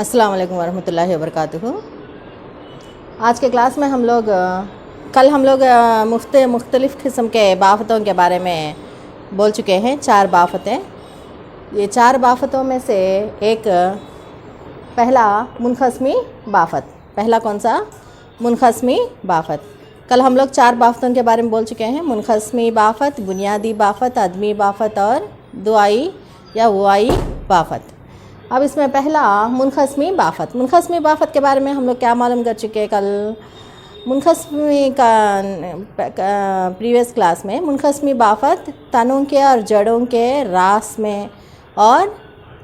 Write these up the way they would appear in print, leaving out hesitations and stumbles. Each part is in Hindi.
अस्सलाम वालेकुम वरहमतुल्लाहि वबरकातुहू। आज के क्लास में कल हम लोग मुख्तलिफ़ किस्म के बाफ़तों के बारे में बोल चुके हैं। 4 बाफ़तें। ये 4 बाफ़तों में से एक पहला मुनक़स्मी बाफ़त। पहला कौन सा? मुनक़स्मी बाफ़त। कल हम लोग 4 बाफ़तों के बारे में बोल चुके हैं। मुनक़स्मी बाफ़त, बुनियादी बाफ़त, आदमी बाफ़त और दुआई या वुआई बाफ़त। अब इसमें पहला मुनक़स्मी बाफ़त। मुनक़स्मी बाफ़त के बारे में हम लोग क्या मालूम कर चुके हैं कल? मुनक़स्मी का प्रीवियस क्लास में मुनक़स्मी बाफ़त तनों के और जड़ों के रास में और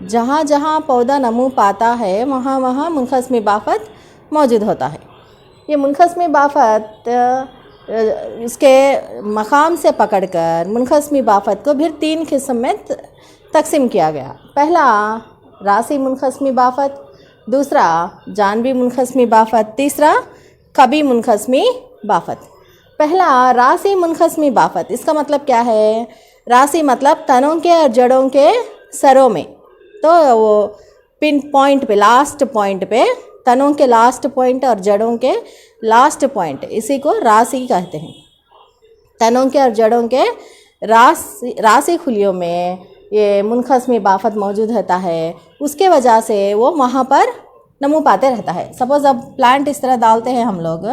जहाँ जहाँ पौधा नमू पाता है वहाँ वहाँ मुनक़स्मी बाफ़त मौजूद होता है। ये मुनक़स्मी बाफ़त इसके मकाम से पकड़कर मुनक़स्मी बाफ़त को फिर 3 किस्म में तकसीम किया गया। पहला रासी मुनक़स्मी बाफ़त, दूसरा जानवी मुनक़स्मी बाफ़त, तीसरा कभी मुनक़स्मी बाफ़त। पहला रासी मुनक़स्मी बाफ़त, इसका मतलब क्या है? रासी मतलब तनों के और जड़ों के सरों में, तो वो पिन पॉइंट पे, लास्ट पॉइंट पे, तनों के लास्ट पॉइंट और जड़ों के लास्ट पॉइंट, इसी को रासी कहते हैं। तनों के और जड़ों के रासी खुलियों में ये मुनक़स्मी बाफ़त मौजूद रहता है। उसके वजह से वो वहाँ पर नमू पाते रहता है। सपोज़ अब प्लांट इस तरह डालते हैं हम लोग,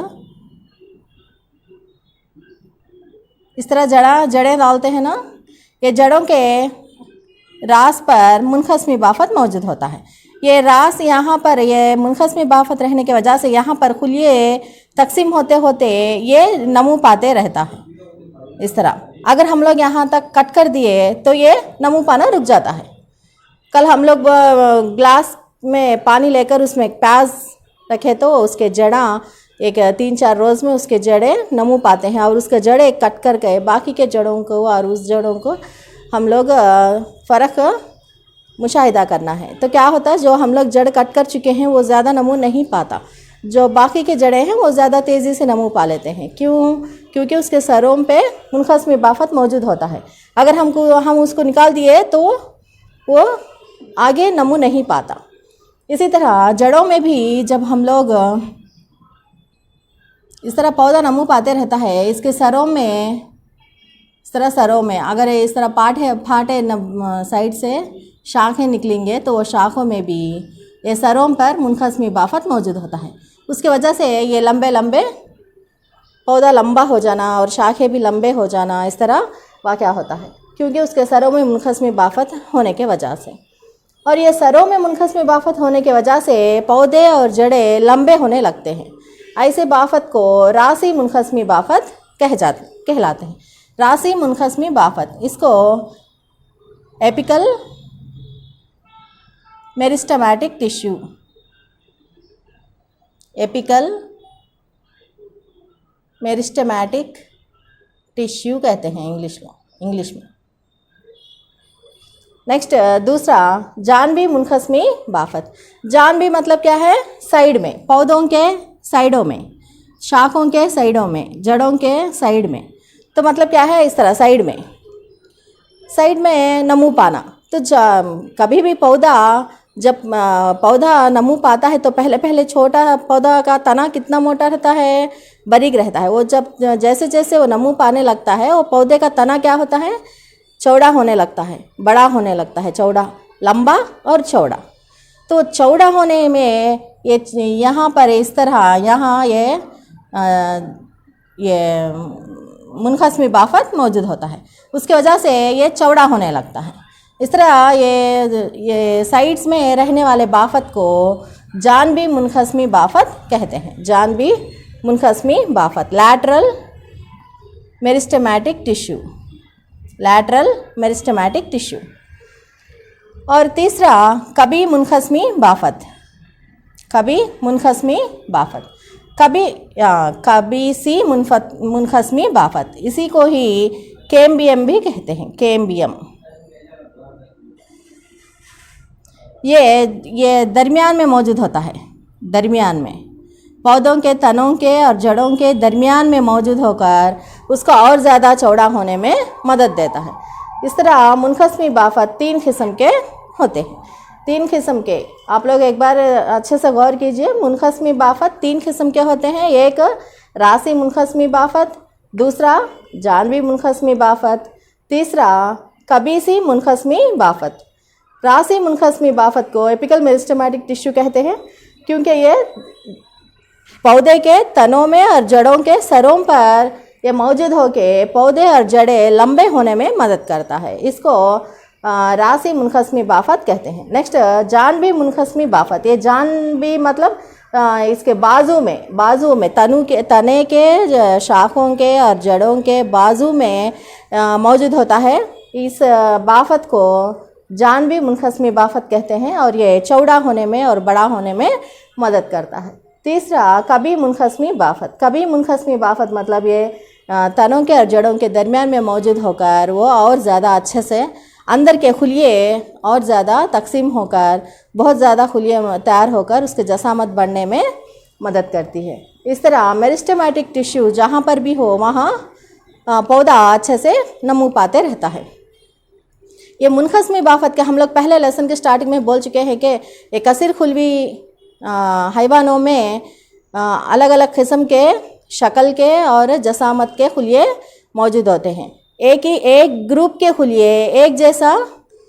इस तरह जड़ें डालते हैं ना, ये जड़ों के रास पर मुनक़स्मी बाफ़त मौजूद होता है। ये रास यहाँ पर, ये मुनक़स्मी बाफ़त रहने की वजह से यहाँ पर खुलिए तकसीम होते होते ये नमू पाते रहता है। इस तरह अगर हम लोग यहाँ तक कट कर दिए तो ये नमू पाना रुक जाता है। कल हम लोग ग्लास में पानी लेकर उसमें एक प्याज रखे तो उसके जड़ा एक 3-4 रोज़ में उसके जड़ें नमू पाते हैं और उसके जड़ें कट कर गए, बाकी के जड़ों को और उस जड़ों को हम लोग फ़र्क मुशाहिदा करना है। तो क्या होता है, जो हम लोग जड़ कट कर चुके हैं वो ज़्यादा नमू नहीं पाता, जो बाकी के जड़ें हैं वो ज़्यादा तेज़ी से नमू पा लेते हैं। क्यों? क्योंकि उसके सरों पे मुनक़स्मी बाफ़त मौजूद होता है। अगर हम उसको निकाल दिए तो वो आगे नमू नहीं पाता। इसी तरह जड़ों में भी जब हम लोग इस तरह पौधा नमू पाते रहता है, इसके सरों में, इस तरह सरों में अगर इस तरह फाटे साइड से शाखें निकलेंगे तो वो शाखों में भी ये सरों पर मुनक़स्मी बाफ़त मौजूद होता है। उसकी वजह से ये लंबे लंबे पौधा लंबा हो जाना और शाखें भी लंबे हो जाना, इस तरह वाक़या होता है क्योंकि उसके सरों में मुनक़स्मी बाफ़त होने के वजह से। और ये सरों में मुनक़स्मी बाफ़त होने के वजह से पौधे और जड़ें लंबे होने लगते हैं। ऐसे बाफ़त को रासी मुनक़स्मी बाफ़त कहलाते हैं। रासी मुनक़स्मी बाफ़त, इसको apical meristematic tissue, apical meristematic tissue कहते हैं इंग्लिश में। नेक्स्ट दूसरा जानवी मुनक़स्मी बाफ़त। जानवी मतलब क्या है? साइड में, पौधों के साइडों में, शाखों के साइडों में, जड़ों के साइड में। तो मतलब क्या है? इस तरह साइड में नमू पाना। तो कभी भी जब पौधा नमू पाता है तो पहले छोटा पौधा का तना कितना मोटा रहता है? बारीक रहता है। वो जब जैसे जैसे वो नमू पाने लगता है वो पौधे का तना क्या होता है? चौड़ा होने लगता है, बड़ा होने लगता है, चौड़ा, लंबा और चौड़ा। तो चौड़ा होने में ये यहाँ पर इस तरह यहाँ ये मुनक़स्मी बाफ़त मौजूद होता है। उसकी वजह से ये चौड़ा होने लगता है। इस तरह ये साइड्स में रहने वाले बाफ़त को जानवी मुनक़स्मी बाफ़त कहते हैं। जानवी मुनक़स्मी बाफ़त, lateral meristematic tissue, lateral meristematic tissue. और तीसरा कभी मुनक़स्मी बाफ़त, कभी मुनक़स्मी बाफ़त, कभी सी मुनक़स्मी बाफ़त, इसी को ही कैम्बियम भी कहते हैं। कैम्बियम ये दरमियान में मौजूद होता है, दरमियान में, पौधों के तनों के और जड़ों के दरमियान में मौजूद होकर उसका और ज़्यादा चौड़ा होने में मदद देता है। इस तरह मुनक़स्मी बाफ़त 3 किस्म के होते हैं। तीन किस्म के, आप लोग एक बार अच्छे से गौर कीजिए। मुनक़स्मी बाफ़त तीन किस्म के होते हैं। एक रासी मुनक़स्मी बाफ़त, दूसरा जानवी मुनक़स्मी बाफ़त, तीसरा कबीसी मुनक़स्मी बाफ़त। रासी मुनक़स्मी बाफ़त को एपिकल मेरिस्टेमेटिक टिश्यू कहते हैं, क्योंकि ये पौधे के तनों में और जड़ों के सरों पर ये मौजूद होकर पौधे और जड़ें लंबे होने में मदद करता है। इसको रासी मुनक़स्मी बाफ़त कहते हैं। नेक्स्ट जानवी मुनक़स्मी बाफ़त। ये जानवी मतलब इसके बाजू में तने के शाखों के और जड़ों के बाजू में मौजूद होता है। इस बाफ़त को जानवी मुनक़स्मी बाफ़त कहते हैं और ये चौड़ा होने में और बड़ा होने में मदद करता है। तीसरा कभी मुनक़स्मी बाफ़त। कभी मुनक़स्मी बाफ़त मतलब ये तनों के और जड़ों के दरमियान में मौजूद होकर वो और ज़्यादा अच्छे से अंदर के खुलिये और ज़्यादा तकसीम होकर बहुत ज़्यादा खुलिये तैयार होकर उसके जसामत बढ़ने में मदद करती है। इस तरह मेरिस्टेमेटिक टिश्यू जहाँ पर भी हो वहाँ पौधा अच्छे से नमू पाते रहता है। ये मुनक़स्मी बाफ़त के हम लोग पहले लेसन के स्टार्टिंग में बोल चुके हैं कि ये कसीर खुलवी हैवानों में अलग अलग किस्म के शक्ल के और जसामत के खुलिये मौजूद होते हैं। एक ग्रुप के खुलिये एक जैसा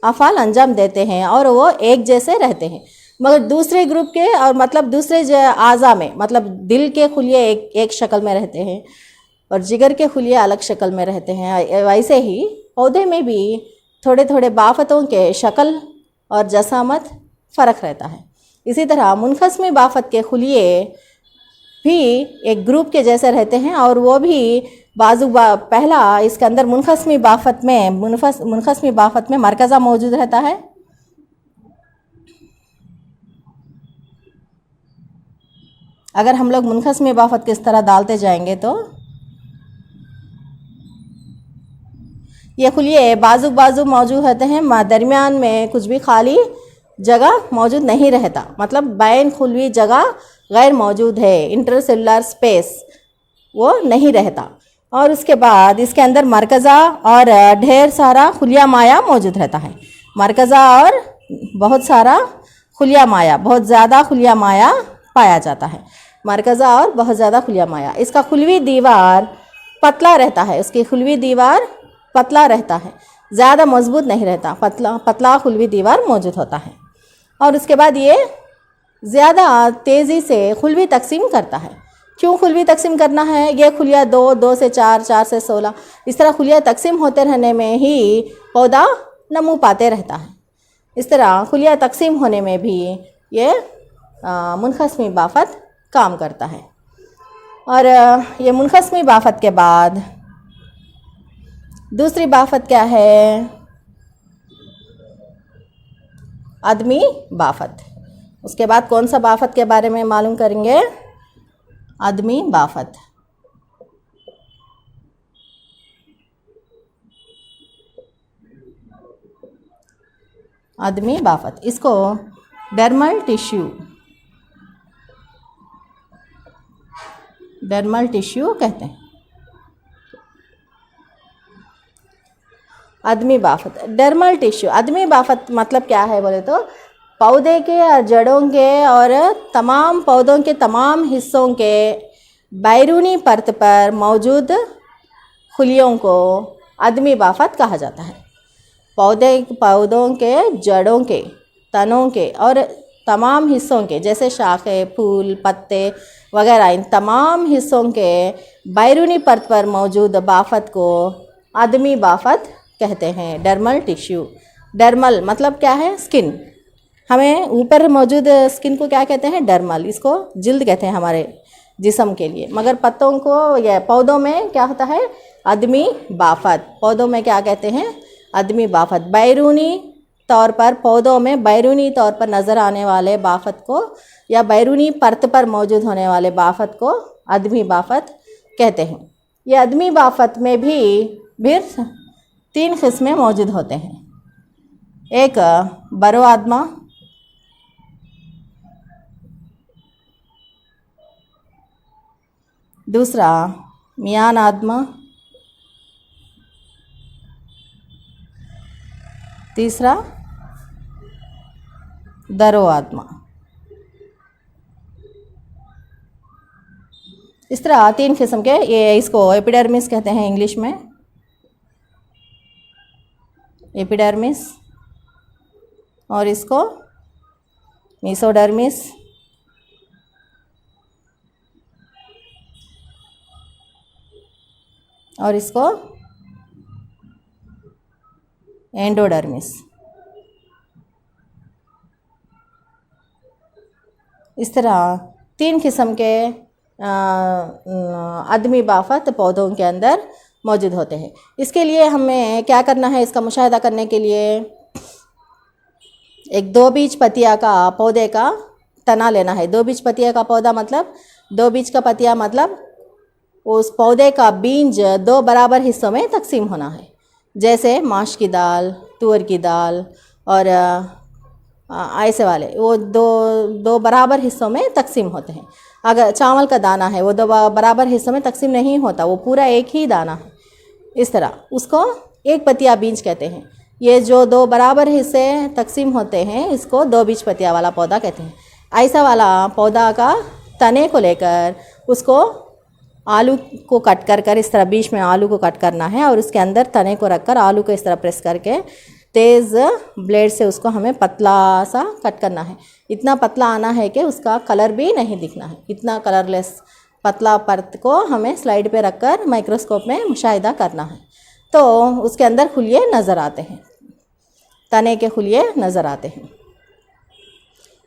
अफ़ाल अंजाम देते हैं और वो एक जैसे रहते हैं, मगर दूसरे ग्रुप के और मतलब दूसरे आज़ा में मतलब दिल के खुलिये एक शक्ल में रहते हैं और जिगर के खुलिये अलग शक्ल में रहते हैं। वैसे ही पौधे में भी थोड़े थोड़े बाफ़तों के शक्ल और जसामत फ़र्क रहता है। इसी तरह मुनक़स्मी बाफ़त के खुलिये भी एक ग्रुप के जैसे रहते हैं और वो भी पहला इसके अंदर मुनक़स्मी बाफ़त में मरकज़ा मौजूद रहता है। अगर हम लोग मुनक़स्मी बाफ़त किस तरह डालते जाएंगे तो ये खुलिये बाजू मौजूद रहते हैं, दरमियान में कुछ भी खाली जगह मौजूद नहीं रहता, मतलब बैन खुलवी जगह गैर मौजूद है, इंटरसेलुलर स्पेस वो नहीं रहता। और उसके बाद इसके अंदर मरकज़ा और ढेर सारा खुलिया माया मौजूद रहता है। मरकज़ा और बहुत सारा खुलिया माया, बहुत ज़्यादा खुलिया माया पाया जाता है। मरकज़ा और बहुत ज़्यादा खुलिया माया। इसका खुलवी दीवार पतला रहता है, उसकी खुलवी दीवार पतला रहता है, ज़्यादा मजबूत नहीं रहता, पतला खुलवी दीवार मौजूद होता है। और उसके बाद ये ज़्यादा तेज़ी से खुलवी तकसीम करता है। क्यों खुलवी तकसीम करना है? ये खुलिया 2 से 4, 4 से 16 इस तरह खुलिया तकसीम होते रहने में ही पौधा नमू पाते रहता है। इस तरह खुलिया तकसीम होने में भी ये मुनक़स्मी बाफ़त काम करता है। और ये मुनक़स्मी बाफ़त के बाद दूसरी बाफ़त क्या है? अदमी बाफ़त। उसके बाद कौन सा बाफ़त के बारे में मालूम करेंगे? अदमी बाफ़त। अदमी बाफ़त, इसको डर्मल टिश्यू कहते हैं। अदमी बाफ़त, डर्मल टिश्यू। अदमी बाफ़त मतलब क्या है बोले तो पौधे के और जड़ों के और तमाम पौधों के तमाम हिस्सों के बैरूनी परत पर मौजूद खुलियों को अदमी बाफ़त कहा जाता है। पौधों के जड़ों के तनों के और तमाम हिस्सों के जैसे शाखें, फूल, पत्ते वगैरह, इन तमाम हिस्सों के बैरूनी परत पर मौजूद बाफ़त को अदमी बाफ़त कहते हैं। डर्मल टिश्यू, डर्मल मतलब क्या है? स्किन। हमें ऊपर मौजूद स्किन को क्या कहते हैं? डर्मल। इसको जिल्द कहते हैं हमारे जिस्म के लिए, मगर पत्तों को या पौधों में क्या होता है? अदमी बाफ़त। पौधों में क्या कहते हैं? अदमी बाफ़त। बैरूनी तौर पर पौधों में बैरूनी तौर पर नज़र आने वाले बाफ़त को या बैरूनी परत पर मौजूद होने वाले बाफ़त को अदमी बाफ़त कहते हैं। ये अदमी बाफ़त में भी फिर 3 किस्में मौजूद होते हैं। एक बरो आदमा, दूसरा मियान आदमा, तीसरा दरो आत्मा। इस तरह 3 किस्म के, ये इसको एपिडर्मिस कहते हैं इंग्लिश में, एपिडर्मिस, और इसको मेसोडर्मिस, और इसको एंडोडर्मिस। इस तरह 3 किस्म के आदमी बाफत पौधों के अंदर मौजूद होते हैं। इसके लिए हमें क्या करना है, इसका मुशाहिदा करने के लिए एक 2 बीज पतिया का पौधे का तना लेना है। 2 बीज पतिया का पौधा मतलब 2 बीज का पतिया मतलब उस पौधे का बीज 2 बराबर हिस्सों में तकसीम होना है। जैसे माश की दाल, तुअर की दाल और ऐसे वाले वो दो बराबर हिस्सों में तकसीम होते हैं। अगर चावल का दाना है वो 2 बराबर हिस्सों में तकसीम नहीं होता, वो पूरा एक ही दाना है। इस तरह उसको एक पतिया बीज कहते हैं। ये जो 2 बराबर हिस्से तकसीम होते हैं इसको 2 बीज पतिया वाला पौधा कहते हैं। ऐसा वाला पौधा का तने को लेकर उसको आलू को कट कर इस तरह बीच में आलू को कट करना है और उसके अंदर तने को रखकर आलू को इस तरह प्रेस करके तेज़ ब्लेड से उसको हमें पतला सा कट करना है। इतना पतला आना है कि उसका कलर भी नहीं दिखना है। इतना कलरलेस पतला परत को हमें स्लाइड पे रखकर माइक्रोस्कोप में मुशाहिदा करना है। तो उसके अंदर खुलिये नज़र आते हैं, तने के खुलिये नज़र आते हैं।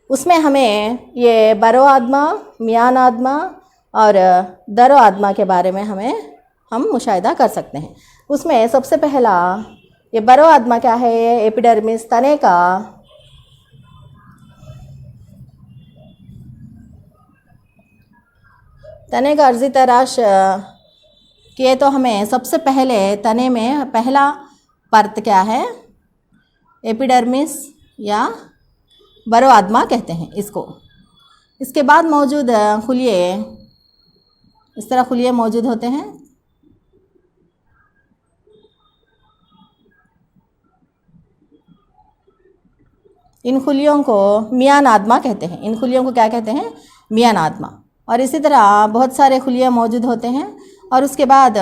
उसमें हमें ये बरो आदमा, मियान आदमा और दरो आदमा के बारे में हम मुशाहिदा कर सकते हैं। उसमें सबसे पहला ये बरो आदमा क्या है, ये एपिडर्मिस तने का अर्जी तराश किए तो हमें सबसे पहले तने में पहला परत क्या है, एपिडर्मिस या बरो आदमा कहते हैं इसको। इसके बाद मौजूद खुलिये, इस तरह खुलिये मौजूद होते हैं। इन खुलियों को मियान आदमा कहते हैं। इन खुलियों को क्या कहते हैं, मियान आदमा। और इसी तरह बहुत सारे खुलिये मौजूद होते हैं। और उसके बाद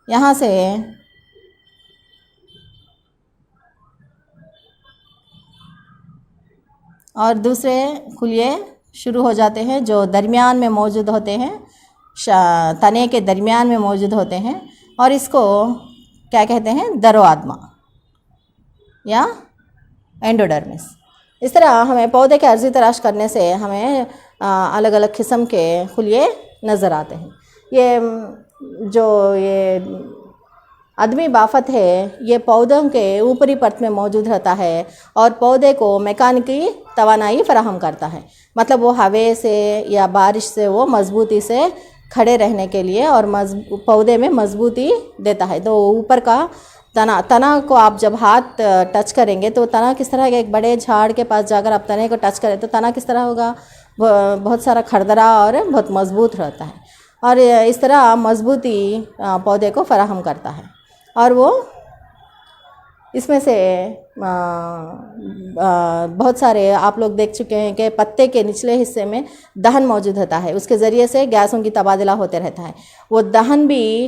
यहाँ से और दूसरे खुलिये शुरू हो जाते हैं जो दरमियान में मौजूद होते हैं, तने के दरमियान में मौजूद होते हैं। और इसको क्या कहते हैं, दरो आदमा या एंडोडर्मिस। इस तरह हमें पौधे के अर्जी तलाश करने से हमें अलग अलग किस्म के खुलिये नज़र आते हैं। ये आदमी बाफत है, ये पौधों के ऊपरी परत में मौजूद रहता है और पौधे को मैकेनिकी तवानाई फराहम करता है। मतलब वो हवा से या बारिश से वो मजबूती से खड़े रहने के लिए और पौधे में मजबूती देता है। तो ऊपर का तना को आप जब हाथ टच करेंगे तो तना किस तरह के, एक बड़े झाड़ के पास जाकर आप तने को टच करें तो तना किस तरह होगा, बहुत सारा खरदरा और बहुत मजबूत रहता है। और इस तरह मजबूती पौधे को फराहम करता है। और वो इसमें से बहुत सारे आप लोग देख चुके हैं कि पत्ते के निचले हिस्से में दहन मौजूद होता है, उसके ज़रिए से गैसों की तबादला होते रहता है। वो दहन भी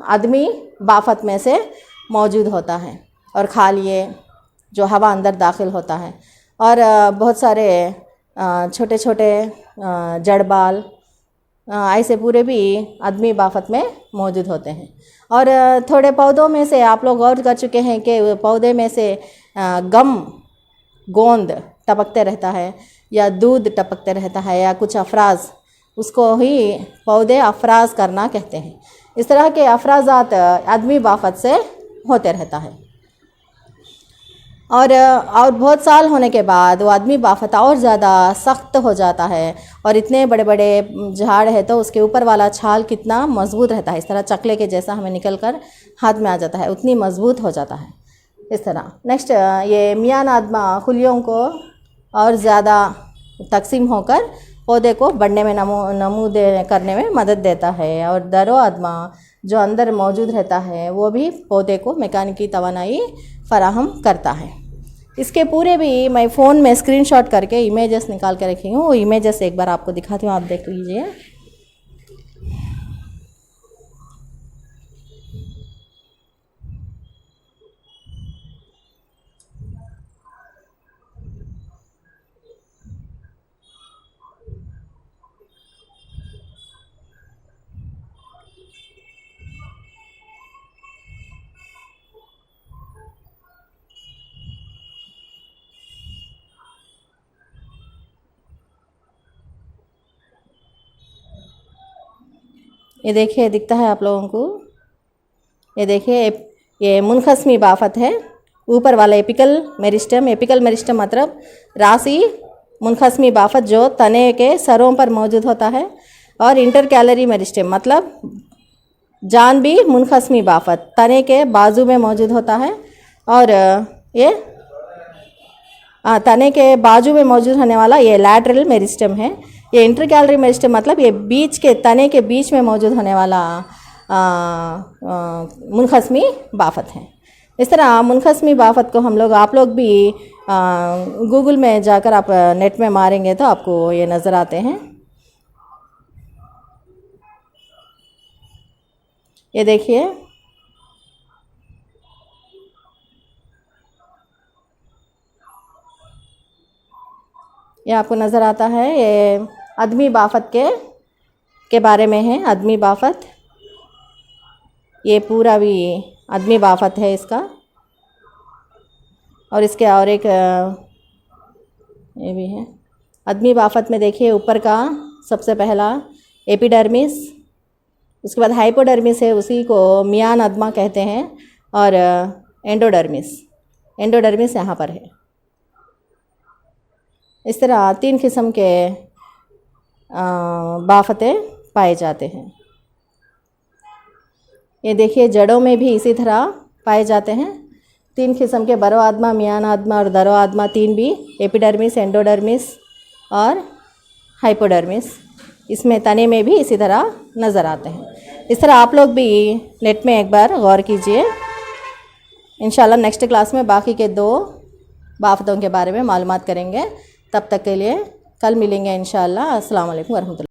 आदमी बाफत में से मौजूद होता है। और खालिए जो हवा अंदर दाखिल होता है। और बहुत सारे छोटे छोटे जड़ बाल ऐसे पूरे भी आदमी बाफत में मौजूद होते हैं। और थोड़े पौधों में से आप लोग गौर कर चुके हैं कि पौधे में से गोंद टपकते रहता है या दूध टपकते रहता है या कुछ अफराज, उसको ही पौधे अफराज करना कहते हैं। इस तरह के अफराजात आदमी बाफत से होते रहता है। और बहुत साल होने के बाद वो आदमी बाफत और ज़्यादा सख्त हो जाता है और इतने बड़े बड़े झाड़ है तो उसके ऊपर वाला छाल कितना मजबूत रहता है, इस तरह चकले के जैसा हमें निकल कर हाथ में आ जाता है, उतनी मजबूत हो जाता है इस तरह। नेक्स्ट ये मियान आदमा खुलियों को और ज़्यादा तकसीम होकर पौधे को बढ़ने में नमूद करने में मदद देता है। और दरो आदमा जो अंदर मौजूद रहता है वो भी पौधे को मैकेनिकी तवानाई फराहम करता है। इसके पूरे भी मैं फ़ोन में स्क्रीनशॉट करके इमेजेस निकाल के रखी हूँ। वो इमेजेस एक बार आपको दिखाती हूँ, आप देख लीजिए। ये देखिए, दिखता है आप लोगों को? ये देखिए, ये मुनखस्मी बाफत है। ऊपर वाला एपिकल मेरिस्टम। एपिकल मेरिस्टम मतलब राशि मुनखस्मी बाफत जो तने के सरों पर मौजूद होता है, और इंटरकैलरी मेरिस्टम मतलब जानबी मुनखस्मी बाफत तने के बाजू में मौजूद होता है। और ये तने के बाजू में मौजूद होने वाला ये लैटरल मेरिस्टम है। ये इंटरकैलरी मेरिस्टम मतलब ये बीच के तने के बीच में मौजूद होने वाला मुनखस्मी बाफत है। इस तरह मुनखस्मी बाफत को हम लोग, आप लोग भी गूगल में जाकर आप नेट में मारेंगे तो आपको ये नज़र आते हैं। ये देखिए, ये आपको नज़र आता है। ये आदमी बाफत के बारे में है। आदमी बाफत, ये पूरा भी आदमी बाफत है इसका। और इसके और एक ये भी है। आदमी बाफत में देखिए, ऊपर का सबसे पहला एपिडर्मिस, उसके बाद हाइपोडर्मिस है, उसी को मियान अदमा कहते हैं। और एंडोडर्मिस यहाँ पर है। इस तरह 3 किस्म के बाफतें पाए जाते हैं। ये देखिए, जड़ों में भी इसी तरह पाए जाते हैं। 3 किस्म के बरो आदमा, मियान आदमा और दरो आदमा, 3 भी, एपिडर्मिस, एंडोडर्मिस और हाइपोडर्मिस, इसमें तने में भी इसी तरह नज़र आते हैं। इस तरह आप लोग भी नेट में एक बार गौर कीजिए। इंशाल्लाह नेक्स्ट क्लास में बाकी के 2 बाफतों के बारे में मालूमात करेंगे। तब तक के लिए कल मिलेंगे इंशाल्लाह। अस्सलाम वालेकुम वरहमतुल्लाह।